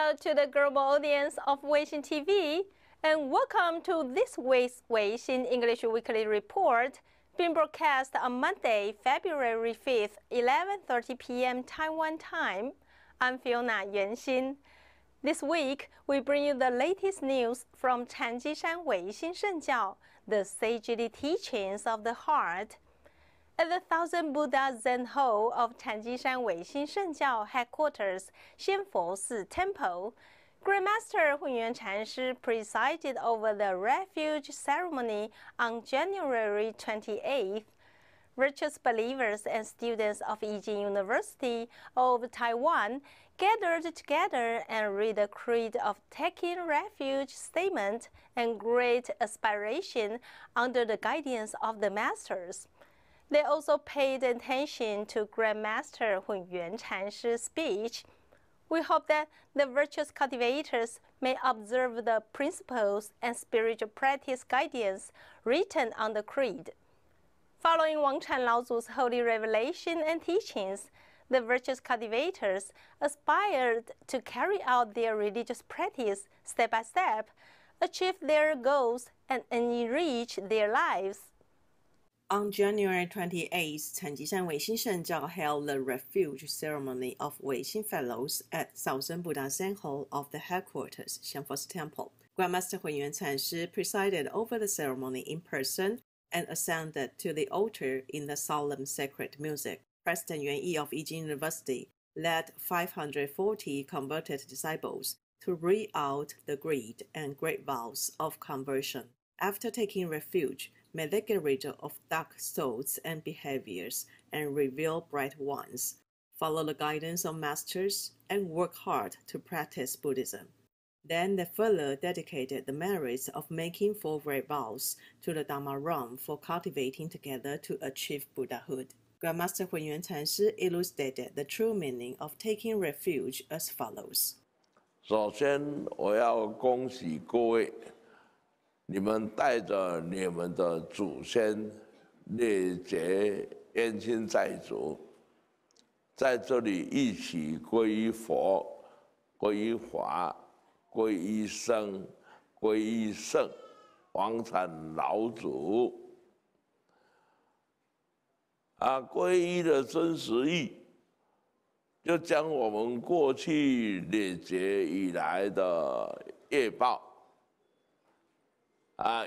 Hello to the global audience of Weixin TV, and welcome to this week's Weixin English Weekly Report, being broadcast on Monday, February 5th, 11:30 p.m. Taiwan time. I'm Fiona Yuanxin. This week, we bring you the latest news from禅机山唯心圣教, the sagely teachings of the heart. At the Thousand Buddha Zen Hall of 禅机山唯心圣教 headquarters, Xianfo Temple, Grandmaster Hunyuan Chanshi presided over the Refuge ceremony on January 28th. Virtuous believers and students of Yijing University of Taiwan gathered together and read the creed of taking refuge statement and great aspiration under the guidance of the masters. They also paid attention to Grandmaster Hunyuan Chanshi's speech. We hope that the virtuous cultivators may observe the principles and spiritual practice guidance written on the creed. Following Wang Chan Laozu's holy revelation and teachings, the virtuous cultivators aspired to carry out their religious practice step by step, achieve their goals, and enrich their lives. On January 28th, 禅机山唯心圣教 held the Refuge ceremony of Weixin Fellows at Thousand Buddha Zen Hall of the headquarters, Xianfo Temple. Grandmaster Hunyuan Chanshi presided over the ceremony in person and ascended to the altar in the solemn sacred music. President Yuan Yi of Yijing University led 540 converted disciples to read out the creed and great vows of conversion. After taking refuge, may they get rid of dark thoughts and behaviors and reveal bright ones, follow the guidance of masters, and work hard to practice Buddhism. Then they further dedicated the merits of making 4 great vows to the Dharma realm for cultivating together to achieve Buddhahood. Grandmaster Hunyuan Chanshi elucidated the true meaning of taking refuge as follows. 首先，我要恭喜各位，你们带着你们的祖先列劫冤亲债主，在这里一起皈依佛、皈依法、皈依僧、皈依圣、王禅老祖。皈依的真实意，就将我们过去列劫以来的业报，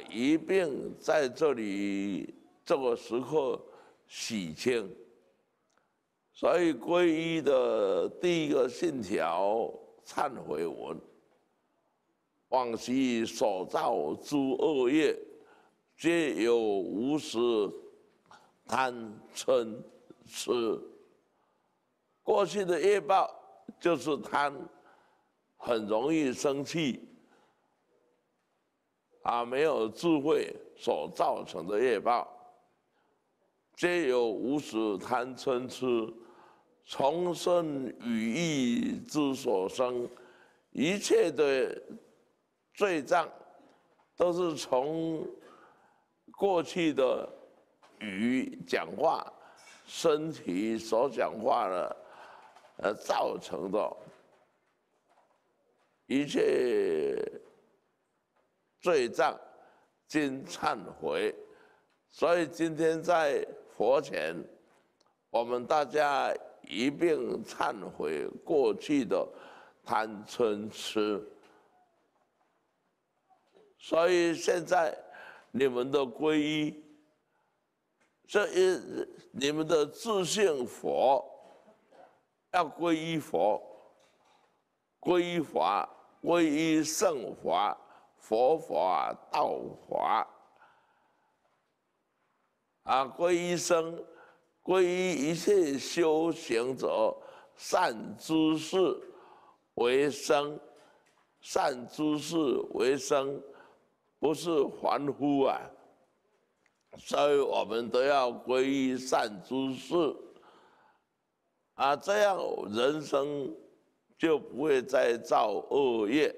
一并在这里这个时刻洗清。所以皈依的第一个信条忏悔文：往昔所造诸恶业，皆有无始贪嗔痴。过去的业报就是贪，很容易生气，没有智慧所造成的业报，皆有无始贪嗔痴，从生语意之所生，一切的罪障都是从过去的语讲话、身体所讲话的造成的一切罪障，经忏悔。所以今天在佛前，我们大家一并忏悔过去的贪嗔痴。所以现在你们的皈依，你们的自信佛，要皈依佛、皈依法、皈依圣法、佛法、道法，皈依僧，皈依一切修行者，善知识为僧，善知识为僧，不是凡夫所以我们都要皈依善知识，这样人生就不会再造恶业。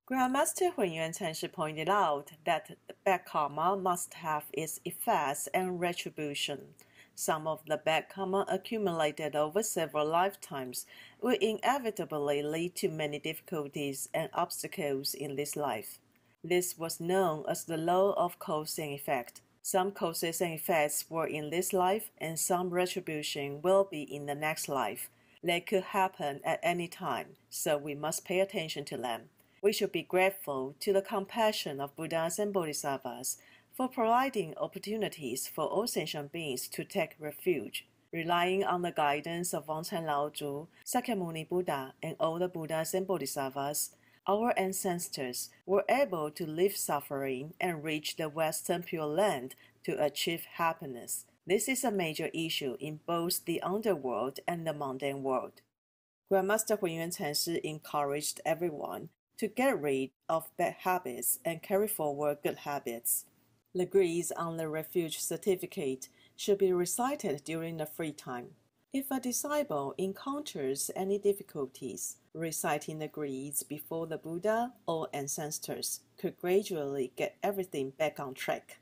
Grandmaster Hunyuan Chanshi pointed out that bad karma must have its effects and retribution. some of the bad karma accumulated over several lifetimes will inevitably lead to many difficulties and obstacles in this life. This was known as the law of cause and effect. Some causes and effects were in this life, and some retribution will be in the next life. They could happen at any time, so we must pay attention to them. We should be grateful to the compassion of Buddhas and Bodhisattvas for providing opportunities for all sentient beings to take refuge. Relying on the guidance of Wangchan Laozhu, Sakyamuni Buddha, and all the Buddhas and Bodhisattvas, our ancestors were able to leave suffering and reach the Western Pure Land to achieve happiness. This is a major issue in both the underworld and the mundane world. Grandmaster Hunyuan Chenshi encouraged everyone to get rid of bad habits and carry forward good habits. The greeds on the Refuge certificate should be recited during the free time. If a disciple encounters any difficulties, reciting the greeds before the Buddha or ancestors could gradually get everything back on track.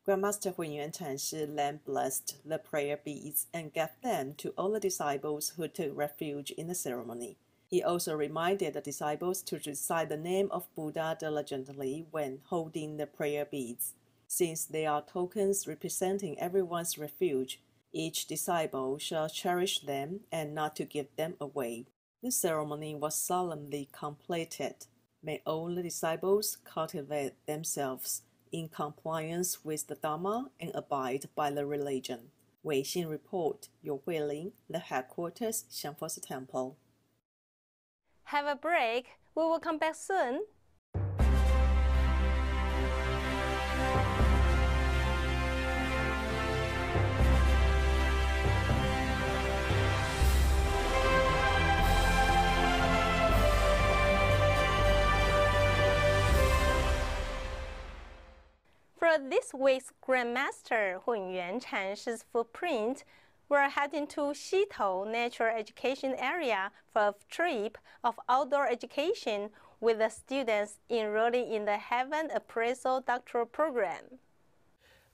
Grandmaster Hunyuan Chenshi then blessed the prayer beads and gave them to all the disciples who took refuge in the ceremony. He also reminded the disciples to recite the name of Buddha diligently when holding the prayer beads. Since they are tokens representing everyone's refuge, each disciple shall cherish them and not to give them away. The ceremony was solemnly completed. May all the disciples cultivate themselves in compliance with the Dharma and abide by the religion. Weixin Report, Your Huilin, the headquarters, Xiangfosi Temple. Have a break. We will come back soon. For this week's Grandmaster Hunyuan Chenshi's footprint, we're heading to Xitou Natural Education Area for a trip of outdoor education with the students enrolling in the Heaven Appraisal Doctoral program.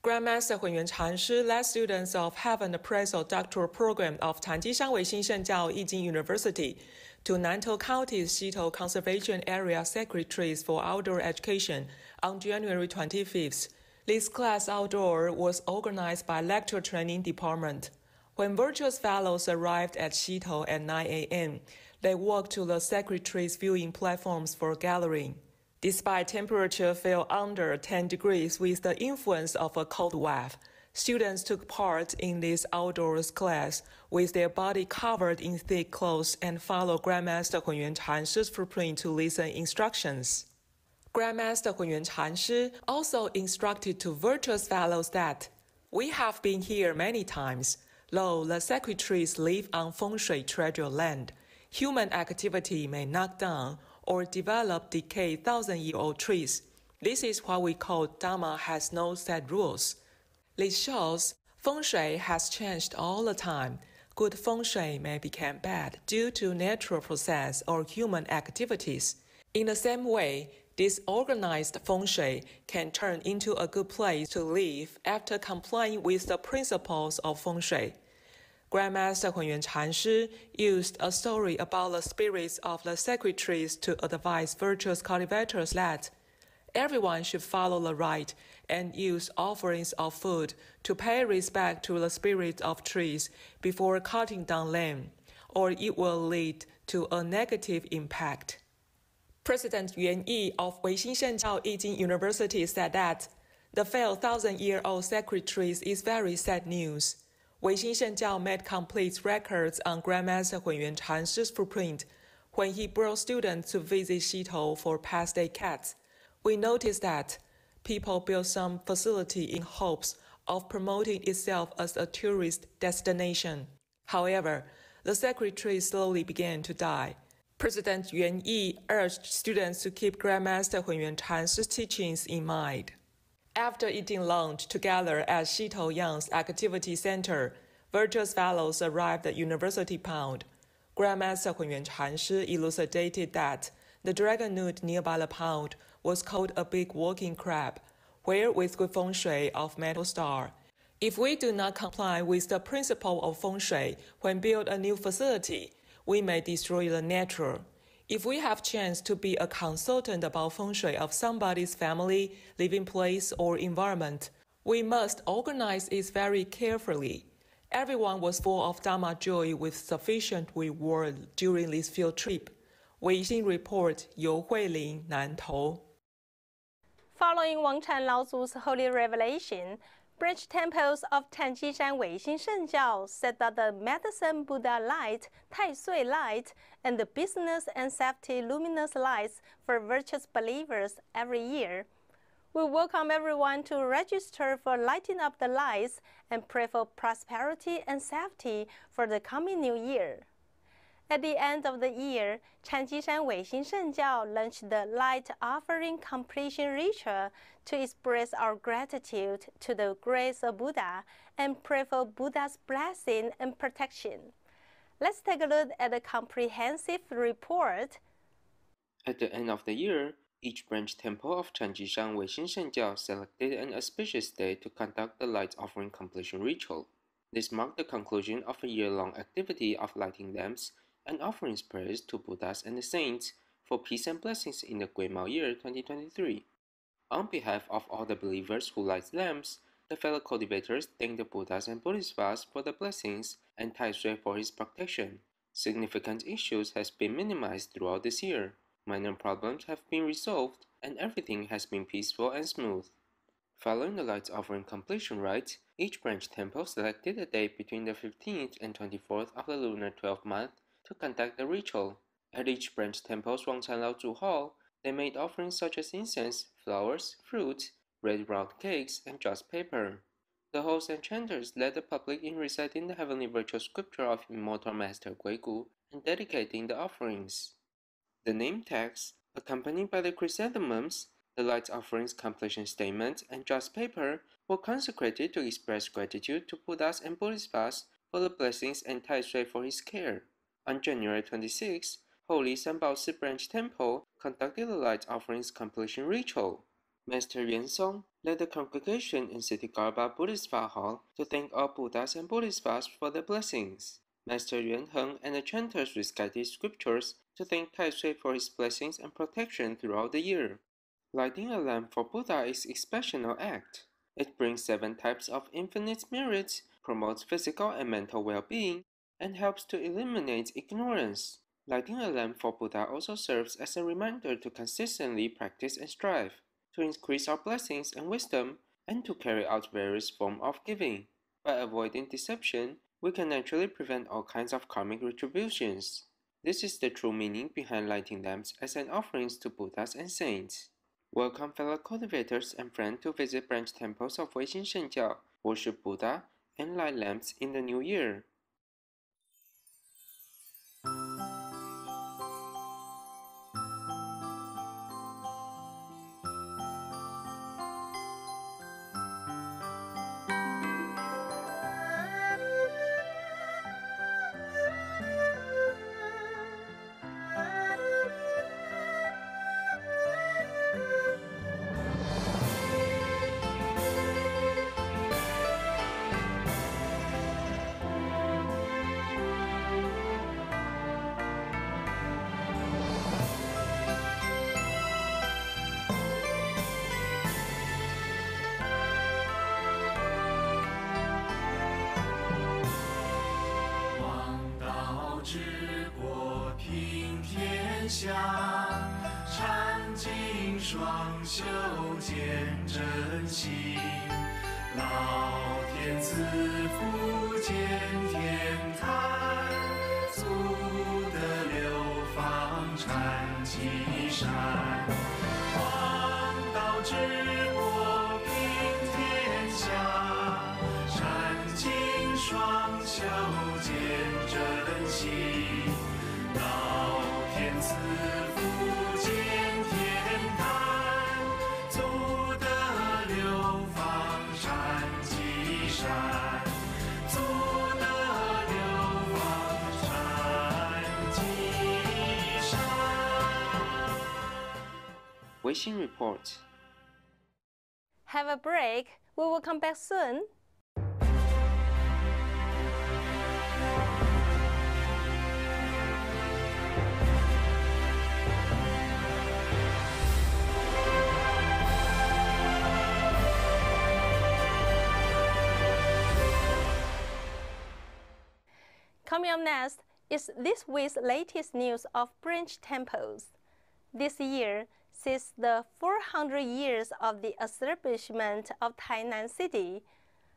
Grandmaster Hunyuan Chenshi led students of Heaven Appraisal Doctoral program of禅机山唯心圣教易经University to Nantou County's Xitou Conservation Area Secretaries for Outdoor Education on January 25th. This class outdoor was organized by Lecture Training Department. When virtuous fellows arrived at Xitou at 9 a.m., they walked to the secretaries' viewing platforms for gathering. Despite temperature fell under 10 degrees with the influence of a cold wave, students took part in this outdoors class with their body covered in thick clothes and followed Grandmaster Hunyuan Chenshi's footprint to listen instructions. Grandmaster Hunyuan Chenshi also instructed to virtuous fellows that, "We have been here many times. Though the secretaries live on feng shui treasure land, human activity may knock down or develop decayed thousand-year-old trees. This is what we call Dharma has no set rules. This shows feng shui has changed all the time. Good feng shui may become bad due to natural process or human activities. In the same way, disorganized feng shui can turn into a good place to live after complying with the principles of feng shui." Grandmaster Hunyuan Chenshi used a story about the spirits of the secretaries to advise virtuous cultivators that everyone should follow the right and use offerings of food to pay respect to the spirits of trees before cutting down them, or it will lead to a negative impact. President Yuan Yi of Weixin Shengjiao University said that the failed thousand-year-old secretaries is very sad news. Weixin Shengjiao made complete records on Grandmaster Hunyuan Chenshi's footprint when he brought students to visit Xitou for past decades. We noticed that people built some facility in hopes of promoting itself as a tourist destination. However, the secretaries slowly began to die. President Yuan Yi urged students to keep Grandmaster Hunyuan Chenshi's teachings in mind. After eating lunch together at Xitou Yang's Activity Center, virtuous fellows arrived at University Pound. Grandmaster Hunyuan Chenshi elucidated that the dragon nut nearby the pound was called a big walking crab, where with good feng shui of metal star, If we do not comply with the principle of feng shui when build a new facility, we may destroy the nature. If we have chance to be a consultant about feng shui of somebody's family, living place, or environment, we must organize it very carefully. Everyone was full of Dharma joy with sufficient reward during this field trip. Weixin Report, Yu Huilin, Nantou. Following Wangchan Laozu's holy revelation, branch temples of Tanjishan Weixin Shengjiao said that the medicine Buddha light, Tai Sui light, and the business and safety luminous lights for virtuous believers every year. We welcome everyone to register for lighting up the lights and pray for prosperity and safety for the coming new year. At the end of the year, Tanjishan Weixin Shengjiao launched the Light Offering Completion Ritual to express our gratitude to the grace of Buddha and pray for Buddha's blessing and protection. Let's take a look at the comprehensive report. At the end of the year, each branch temple of Tanjishan Weixin Shengjiao selected an auspicious day to conduct the Light Offering Completion Ritual. This marked the conclusion of a year-long activity of lighting lamps and offering prayers to Buddhas and the saints for peace and blessings in the Guimao year 2023. On behalf of all the believers who light lamps, the fellow cultivators thank the Buddhas and Bodhisattvas for the blessings and Tai Sui for his protection. Significant issues has been minimized throughout this year. Minor problems have been resolved, and everything has been peaceful and smooth. Following the light offering completion rite, each branch temple selected a day between the 15th and 24th of the lunar 12th month to conduct the ritual. At each branch temple's Wangchan Laozu Hall, they made offerings such as incense, flowers, fruit, red round cakes, and just paper. The hosts and chanters led the public in reciting the heavenly virtual scripture of immortal Master Guigu and dedicating the offerings. The name tags, accompanied by the chrysanthemums, the light offerings completion statement, and just paper, were consecrated to express gratitude to Buddhas and Bodhisattvas for the blessings and Tai Sui for his care. On January 26, Holy Sanbaosi Branch Temple conducted the light offerings completion ritual. Master Yuan Song led the congregation in City Garba Bodhisattva Hall to thank all Buddhas and Bodhisattvas for their blessings. Master Yuan Heng and the chanters recited scriptures to thank Tai Sui for his blessings and protection throughout the year. Lighting a lamp for Buddha is an exceptional act. It brings 7 types of infinite merits, promotes physical and mental well-being, and helps to eliminate ignorance. Lighting a lamp for Buddha also serves as a reminder to consistently practice and strive, to increase our blessings and wisdom, and to carry out various forms of giving. By avoiding deception, we can naturally prevent all kinds of karmic retributions. This is the true meaning behind lighting lamps as an offering to Buddhas and saints. Welcome fellow cultivators and friends to visit branch temples of Weixin Shengjiao, worship Buddha, and light lamps in the new year.禅经双修见真心，老天赐福见天坛，足得流芳禅机山，王道治国平天下，禅经双修见真心，老天赐福见天坛，足得流芳禅机山，足得流芳禅机山。Weixin Report. Have a break. We will come back soon. Coming up next is this week's latest news of branch temples. This year sees the 400 years of the establishment of Tainan City.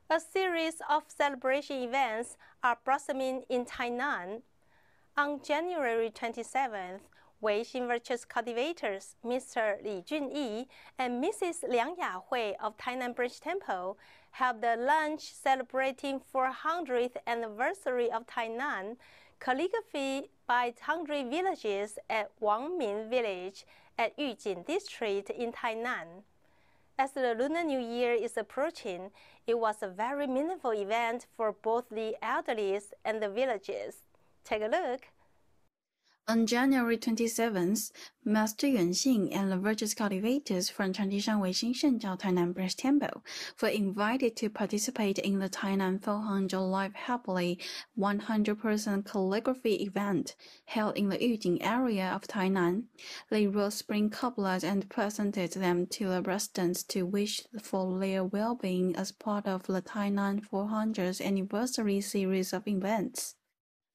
A series of celebration events are blossoming in Tainan. On January 27th, Weixin Virtuous cultivators Mr. Li Junyi and Mrs. Liang Yahui of Tainan Branch Temple held a lunch celebrating 400th anniversary of Tainan, calligraphy by hungry villages at Wangmin Village at Yujin District in Tainan. As the Lunar New Year is approaching, it was a very meaningful event for both the elderly and the villages. Take a look. On January 27th, Master Yuanxing and the virtuous cultivators from Changjiang Weixin Shengjiao Tainan Branch Temple were invited to participate in the Tainan 400 Live Happily 100% calligraphy event held in the Yujing area of Tainan. They wrote spring couplets and presented them to the residents to wish for their well-being as part of the Tainan 400th anniversary series of events.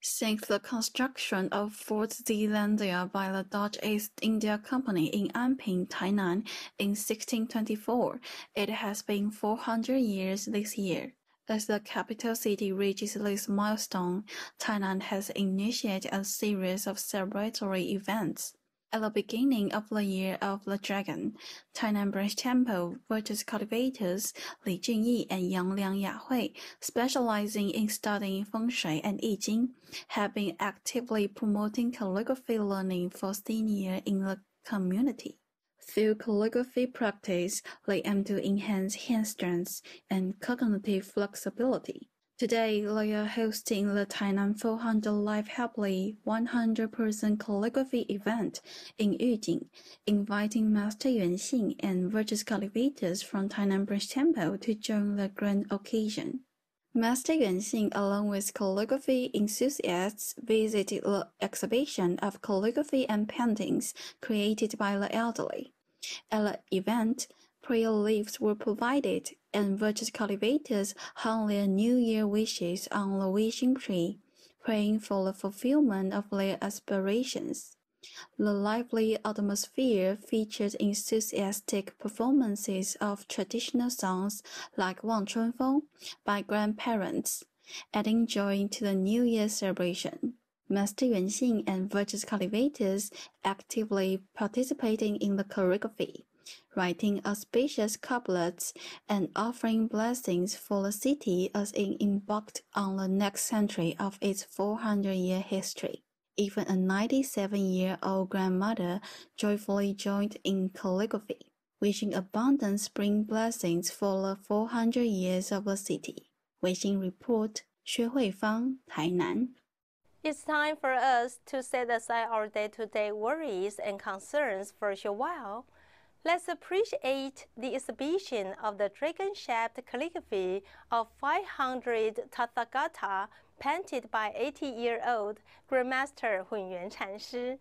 Since the construction of Fort Zealandia by the Dutch East India Company in Anping, Tainan, in 1624, it has been 400 years this year. As the capital city reaches this milestone, Tainan has initiated a series of celebratory events. At the beginning of the Year of the Dragon, Tainan Branch Temple virtuous cultivators Li Junyi and Yang Liang Yahui, specializing in studying feng shui and I Ching, have been actively promoting calligraphy learning for seniors in the community. Through calligraphy practice, they aim to enhance hand strength and cognitive flexibility. Today, they are hosting the Tainan 400 Live Happily 100% calligraphy event in Yujing, inviting Master Yuanxing and virtuous cultivators from Tainan Branch Temple to join the grand occasion. Master Yuanxing, along with calligraphy enthusiasts, visited the exhibition of calligraphy and paintings created by the elderly. At the event, prayer leaves were provided, and virtuous cultivators hung their New Year wishes on the wishing tree, praying for the fulfillment of their aspirations. The lively atmosphere featured enthusiastic performances of traditional songs like Wang Chunfeng by grandparents, adding joy to the New Year celebration. Master Yuanxing and virtuous cultivators actively participating in the calligraphy, writing auspicious couplets and offering blessings for the city as it embarked on the next century of its 400-year history. Even a 97-year-old grandmother joyfully joined in calligraphy, wishing abundant spring blessings for the 400 years of the city. Weixin Report, 薛慧芳，台南。 It's time for us to set aside our day-to-day worries and concerns for a short while. Let's appreciate the exhibition of the dragon-shaped calligraphy of 500 Tathagatas painted by 80-year-old Grandmaster Hunyuan Chanshi.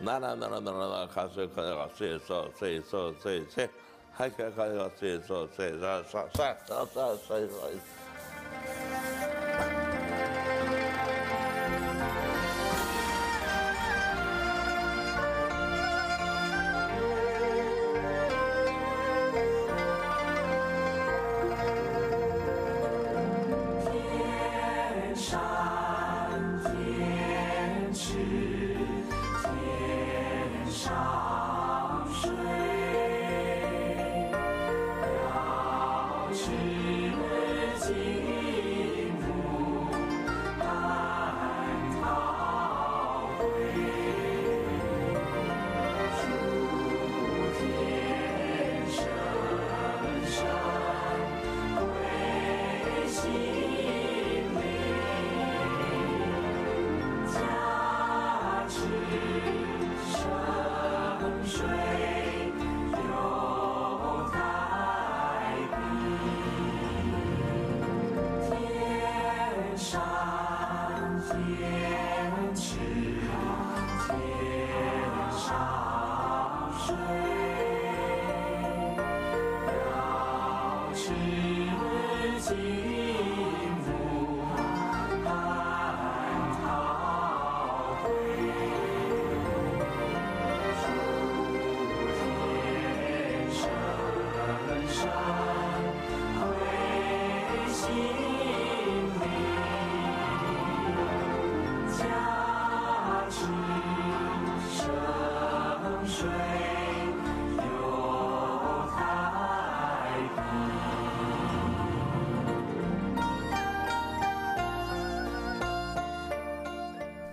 开始接受，还可以开始接受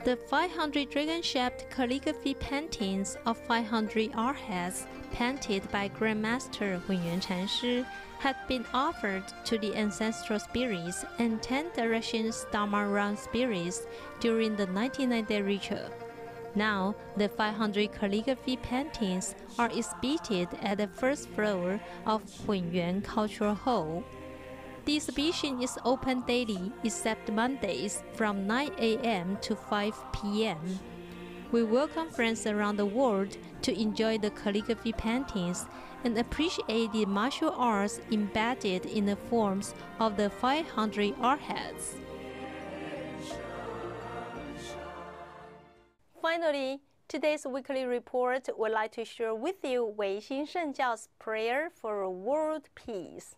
，The 500 dragon-shaped calligraphy paintings of 500 arhats painted by Grandmaster Hunyuan Chanshi had been offered to the ancestral spirits and 10 directions Dharma Run spirits during the 99-day ritual. Now, the 500 calligraphy paintings are exhibited at the first floor of Hunyuan Cultural Hall. The exhibition is open daily except Mondays from 9 a.m. to 5 p.m. We welcome friends around the world to enjoy the calligraphy paintings and appreciate the martial arts embedded in the forms of the 500 arhats. Finally, today's weekly report would like to share with you Weixin Shengjiao's prayer for world peace.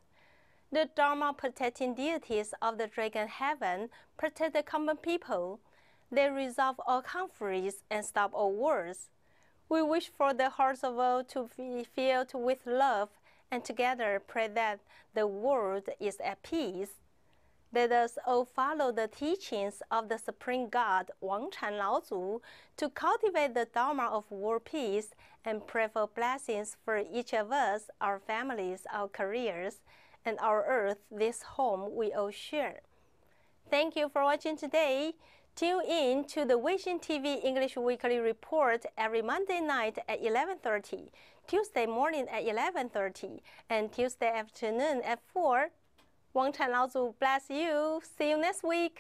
The Dharma protecting deities of the Dragon Heaven protect the common people. They resolve all conflicts and stop all wars. We wish for the hearts of all to be filled with love, and together pray that the world is at peace. Let us all follow the teachings of the Supreme God, Wang Chan Laozu, to cultivate the Dharma of world peace and pray for blessings for each of us, our families, our careers, and our earth, this home we all share. Thank you for watching today. Tune in to the Weixin TV English Weekly Report every Monday night at 11:30, Tuesday morning at 11:30, and Tuesday afternoon at 4. Wang Chan Laozu bless you. See you next week.